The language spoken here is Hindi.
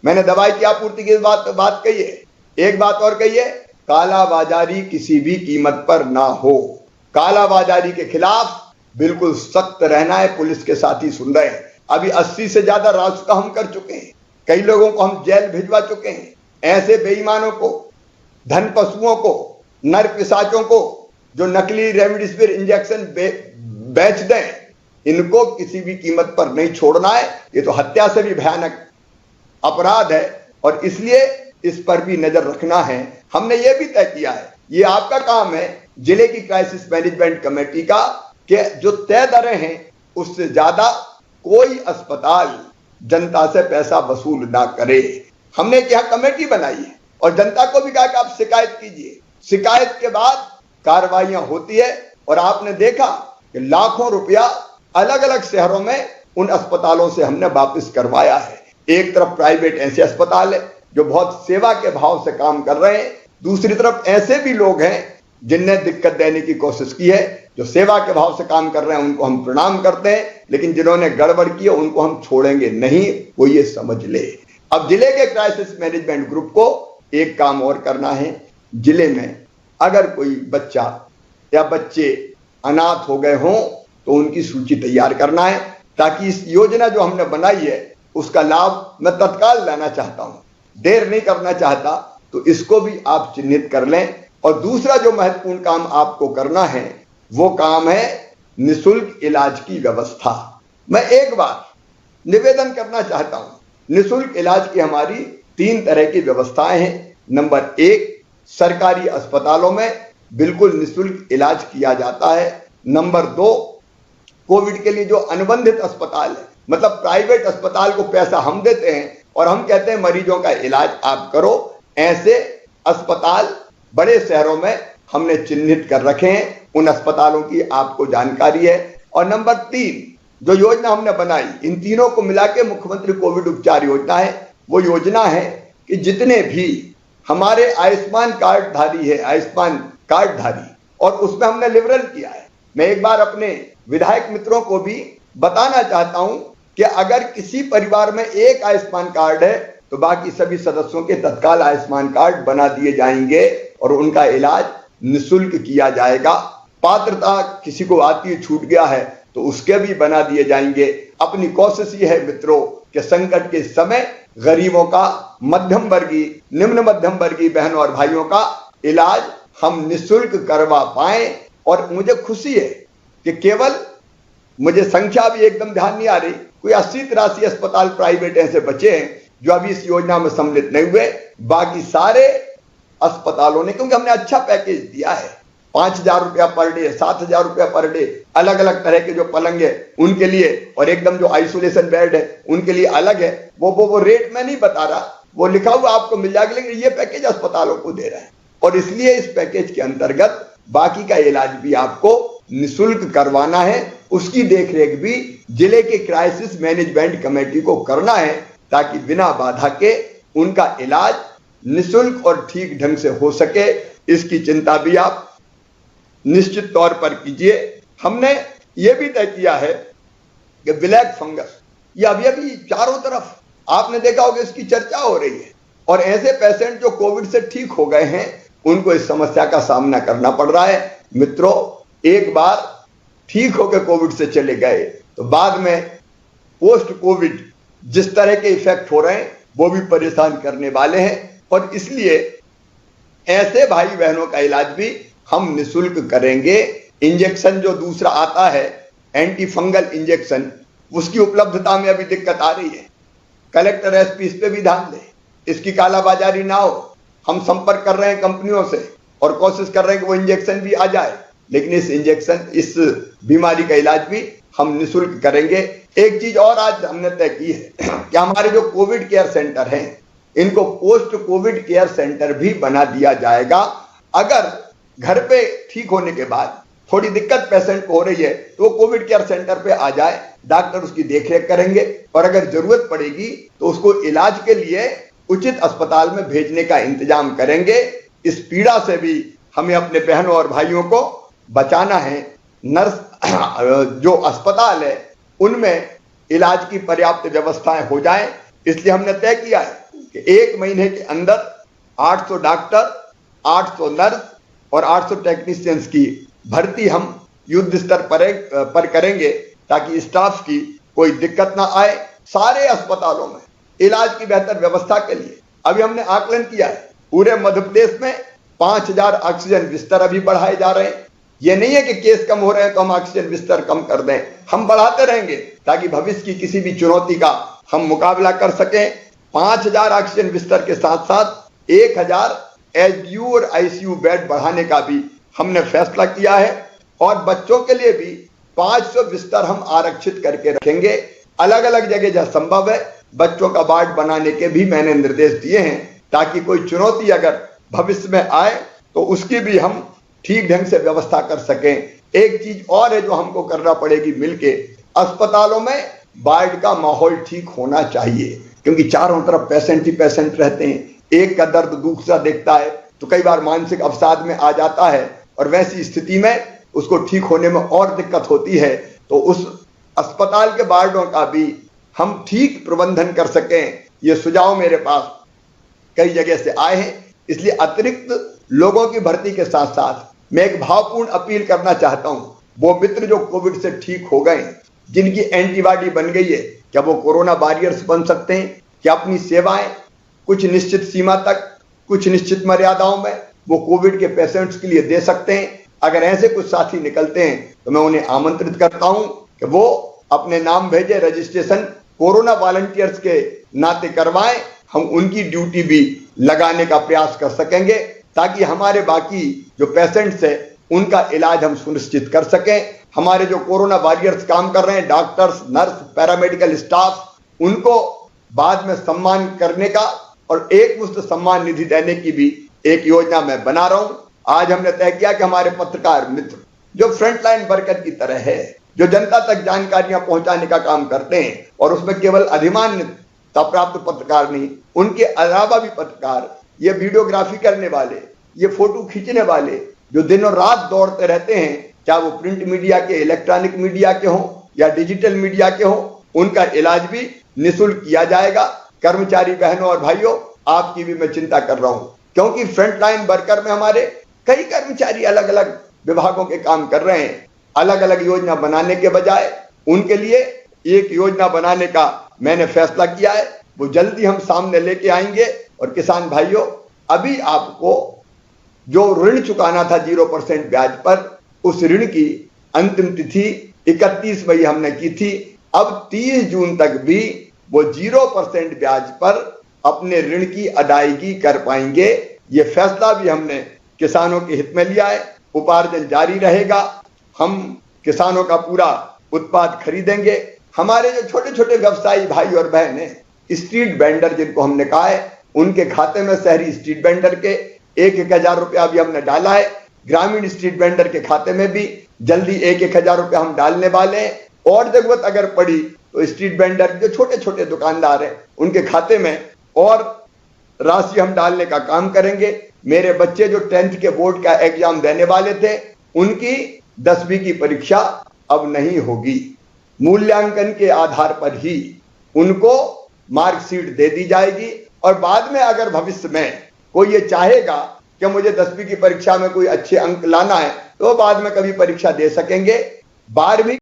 मैंने दवाई की आपूर्ति की बात कही है। एक बात और कही है, कालाबाजारी किसी भी कीमत पर ना हो। कालाबाजारी के खिलाफ बिल्कुल सख्त रहना है। पुलिस के साथी सुन रहे हैं, अभी 80 से ज्यादा रास्ता हम कर चुके हैं, कई लोगों को हम जेल भिजवा चुके हैं। ऐसे बेईमानों को, धन पशुओं को, नर पिशाचों को जो नकली रेमडेसिविर इंजेक्शन बेच दें, इनको किसी भी कीमत पर नहीं छोड़ना है। ये तो हत्या से भी भयानक अपराध है और इसलिए इस पर भी नजर रखना है। हमने ये भी तय किया है, ये आपका काम है जिले की क्राइसिस मैनेजमेंट कमेटी का, कि जो तय दरें हैं उससे ज्यादा कोई अस्पताल जनता से पैसा वसूल ना करे। हमने यहाँ कमेटी बनाई है और जनता को भी कहा कि आप शिकायत कीजिए। शिकायत के बाद कार्रवाइयां होती है और आपने देखा कि लाखों रुपया अलग अलग शहरों में उन अस्पतालों से हमने वापस करवाया है। एक तरफ प्राइवेट ऐसे अस्पताल है जो बहुत सेवा के भाव से काम कर रहे हैं, दूसरी तरफ ऐसे भी लोग हैं जिनने दिक्कत देने की कोशिश की है। जो सेवा के भाव से काम कर रहे हैं उनको हम प्रणाम करते हैं, लेकिन जिन्होंने गड़बड़ की है उनको हम छोड़ेंगे नहीं, वो ये समझ ले। अब जिले के क्राइसिस मैनेजमेंट ग्रुप को एक काम और करना है। जिले में अगर कोई बच्चा या बच्चे अनाथ हो गए हों तो उनकी सूची तैयार करना है, ताकि इस योजना जो हमने बनाई है उसका लाभ मैं तत्काल लेना चाहता हूं, देर नहीं करना चाहता, तो इसको भी आप चिन्हित कर लें। और दूसरा जो महत्वपूर्ण काम आपको करना है वो काम है निशुल्क इलाज की व्यवस्था। मैं एक बार निवेदन करना चाहता हूं, निशुल्क इलाज की हमारी 3 तरह की व्यवस्थाएं हैं। नंबर 1, सरकारी अस्पतालों में बिल्कुल निशुल्क इलाज किया जाता है। नंबर 2, कोविड के लिए जो अनुबंधित अस्पताल है, मतलब प्राइवेट अस्पताल को पैसा हम देते हैं और हम कहते हैं मरीजों का इलाज आप करो, ऐसे अस्पताल बड़े शहरों में हमने चिन्हित कर रखे हैं। उन अस्पतालों की आपको जानकारी है। और नंबर 3 जो योजना हमने बनाई, इन तीनों को मिला के मुख्यमंत्री कोविड उपचार योजना है। वो योजना है कि जितने भी हमारे आयुष्मान कार्डधारी है, आयुष्मान कार्डधारी, और उसमें हमने लिबरल किया है। मैं एक बार अपने विधायक मित्रों को भी बताना चाहता हूं कि अगर किसी परिवार में एक आयुष्मान कार्ड है तो बाकी सभी सदस्यों के तत्काल आयुष्मान कार्ड बना दिए जाएंगे और उनका इलाज निशुल्क किया जाएगा। पात्रता किसी को आती है, छूट गया है तो उसके भी बना दिए जाएंगे। अपनी कोशिश ये है मित्रों कि संकट के समय गरीबों का, मध्यम वर्गीय, निम्न मध्यम वर्गीय बहनों और भाइयों का इलाज हम निशुल्क करवा पाए। और मुझे खुशी है कि केवल, मुझे संख्या भी एकदम ध्यान नहीं आ रही, कोई 80-83 अस्पताल प्राइवेट ऐसे बचे हैं जो अभी इस योजना में सम्मिलित नहीं हुए। बाकी सारे अस्पतालों ने, क्योंकि हमने अच्छा पैकेज दिया है, 5,000 रुपया पर डे, 7,000 रुपया पर डे, अलग अलग तरह के जो पलंग है उनके लिए, और एकदम जो आइसोलेशन बेड है उनके लिए अलग है। वो रेट मैं नहीं बता रहा, वो लिखा हुआ आपको मिल जाएगा, लेकिन ये पैकेज अस्पतालों को दे रहा है। और इसलिए इस पैकेज के अंतर्गत बाकी का इलाज भी आपको निशुल्क करवाना है। उसकी देखरेख भी जिले के क्राइसिस मैनेजमेंट कमेटी को करना है, ताकि बिना बाधा के उनका इलाज निशुल्क और ठीक ढंग से हो सके। इसकी चिंता भी आप निश्चित तौर पर कीजिए। हमने ये भी तय किया है कि ब्लैक फंगस, ये अभी चारों तरफ आपने देखा होगा इसकी चर्चा हो रही है, और ऐसे पेशेंट जो कोविड से ठीक हो गए हैं उनको इस समस्या का सामना करना पड़ रहा है। मित्रों, एक बार ठीक होकर कोविड से चले गए तो बाद में पोस्ट कोविड जिस तरह के इफेक्ट हो रहे हैं वो भी परेशान करने वाले हैं। और इसलिए ऐसे भाई बहनों का इलाज भी हम निशुल्क करेंगे। इंजेक्शन जो दूसरा आता है एंटी फंगल इंजेक्शन, उसकी उपलब्धता में अभी दिक्कत आ रही है। कलेक्टर एसपी इस पे भी ध्यान दें, इसकी कालाबाजारी ना हो। हम संपर्क कर रहे हैं कंपनियों से और कोशिश कर रहे हैं कि वो इंजेक्शन भी आ जाए, लेकिन इस बीमारी का इलाज भी हम निशुल्क करेंगे। एक चीज और आज हमने तय की है कि हमारे जो कोविड केयर सेंटर हैं इनको पोस्ट कोविड केयर सेंटर भी बना दिया जाएगा। अगर घर पे ठीक होने के बाद थोड़ी दिक्कत पेशेंट को हो रही है तो वो कोविड केयर सेंटर पे आ जाए, डॉक्टर उसकी देखरेख करेंगे और अगर जरूरत पड़ेगी तो उसको इलाज के लिए उचित अस्पताल में भेजने का इंतजाम करेंगे। इस पीड़ा से भी हमें अपने बहनों और भाइयों को बचाना है। नर्स जो अस्पताल है उनमें इलाज की पर्याप्त व्यवस्थाएं हो जाएं, इसलिए हमने तय किया है कि 1 महीने के अंदर 800 डॉक्टर, 800 नर्स और 800 टेक्नीशियंस की भर्ती हम युद्ध स्तर पर करेंगे ताकि स्टाफ की कोई दिक्कत ना आए। सारे अस्पतालों में इलाज की बेहतर व्यवस्था के लिए अभी हमने आकलन किया है, पूरे मध्य प्रदेश में 5000 ऑक्सीजन बिस्तर अभी बढ़ाए जा रहे हैं। ये नहीं है कि केस कम हो रहे हैं तो हम ऑक्सीजन बिस्तर कम कर दें, हम बढ़ाते रहेंगे ताकि भविष्य की किसी भी चुनौती का हम मुकाबला कर सकें। 5000 ऑक्सीजन बिस्तर के साथ साथ 1000 एचडीयू और आईसीयू बेड बढ़ाने का भी हमने फैसला किया है और बच्चों के लिए भी 500 बिस्तर हम आरक्षित करके रखेंगे। अलग अलग जगह जहां संभव है बच्चों का वार्ड बनाने के भी मैंने निर्देश दिए हैं ताकि कोई चुनौती अगर भविष्य में आए तो उसकी भी हम ठीक ढंग से व्यवस्था कर सकें। एक चीज और है जो हमको करना पड़ेगी मिलके, अस्पतालों में वार्ड का माहौल ठीक होना चाहिए क्योंकि चारों तरफ पेशेंट ही पेशेंट रहते हैं। एक का दर्द दूसरा देखता है तो कई बार मानसिक अवसाद में आ जाता है और वैसी स्थिति में उसको ठीक होने में और दिक्कत होती है। तो उस अस्पताल के वार्डों का भी हम ठीक प्रबंधन कर सकें, ये सुझाव मेरे पास कई जगह से आए हैं। इसलिए अतिरिक्त लोगों की भर्ती के साथ साथ मैं एक भावपूर्ण अपील करना चाहता हूं, वो मित्र जो कोविड से ठीक हो गए, जिनकी एंटीबॉडी बन गई है, क्या वो कोरोना वॉरियर्स बन सकते हैं? क्या अपनी सेवाएं कुछ निश्चित सीमा तक, कुछ निश्चित मर्यादाओं में वो कोविड के पेशेंट्स के लिए दे सकते हैं? अगर ऐसे कुछ साथी निकलते हैं तो मैं उन्हें आमंत्रित करता हूं कि वो अपने नाम भेजे, रजिस्ट्रेशन कोरोना वॉलंटियर्स के नाते करवाएं। हम उनकी ड्यूटी भी लगाने का प्रयास कर सकेंगे ताकि हमारे बाकी जो पेशेंट्स है उनका इलाज हम सुनिश्चित कर सकें। हमारे जो कोरोना वॉरियर्स काम कर रहे हैं, डॉक्टर्स, नर्स, पैरामेडिकल स्टाफ, उनको बाद में सम्मान करने का और एक मुश्त सम्मान निधि देने की भी एक योजना मैं बना रहा हूं। आज हमने तय किया कि हमारे पत्रकार मित्र जो फ्रंटलाइन वर्कर की तरह है, जो जनता तक जानकारियां पहुंचाने का काम करते हैं और उसमें केवल अधिमान्यता प्राप्त पत्रकार नहीं, उनके अलावा भी पत्रकार, ये वीडियोग्राफी करने वाले, ये फोटो खींचने वाले जो दिनों रात दौड़ते रहते हैं, चाहे वो प्रिंट मीडिया के, इलेक्ट्रॉनिक मीडिया के हों या डिजिटल मीडिया के हों, उनका इलाज भी निःशुल्क किया जाएगा। कर्मचारी बहनों और भाइयों, आपकी भी मैं चिंता कर रहा हूं क्योंकि फ्रंटलाइन वर्कर में हमारे कई कर्मचारी अलग अलग विभागों के काम कर रहे हैं। अलग अलग योजना बनाने के बजाय उनके लिए एक योजना बनाने का मैंने फैसला किया है, वो जल्दी हम सामने लेके आएंगे। और किसान भाइयों, अभी आपको जो ऋण चुकाना था 0% ब्याज पर, उस ऋण की अंतिम तिथि 31 मई हमने की थी। अब 30 जून तक भी वो 0% ब्याज पर अपने ऋण की अदायगी कर पाएंगे। ये फैसला भी हमने किसानों के हित में लिया है। उपार्जन जारी रहेगा, हम किसानों का पूरा उत्पाद खरीदेंगे। हमारे जो छोटे छोटे व्यवसायी भाई और बहन हैं, स्ट्रीट वेंडर जिनको हमने कहा है, उनके खाते में शहरी स्ट्रीट वेंडर के 1-1 हजार रुपया भी हमने डाला है। ग्रामीण स्ट्रीट वेंडर के खाते में भी जल्दी 1-1 हजार रुपया हम डालने वाले हैं और जरूरत अगर पड़ी तो स्ट्रीट वेंडर जो छोटे छोटे दुकानदार हैं उनके खाते में और राशि हम डालने का काम करेंगे। मेरे बच्चे जो 10th के बोर्ड का एग्जाम देने वाले थे, उनकी 10वीं की परीक्षा अब नहीं होगी। मूल्यांकन के आधार पर ही उनको मार्कशीट दे दी जाएगी और बाद में अगर भविष्य में कोई ये चाहेगा कि मुझे 10वीं की परीक्षा में कोई अच्छे अंक लाना है तो बाद में कभी परीक्षा दे सकेंगे। 12वीं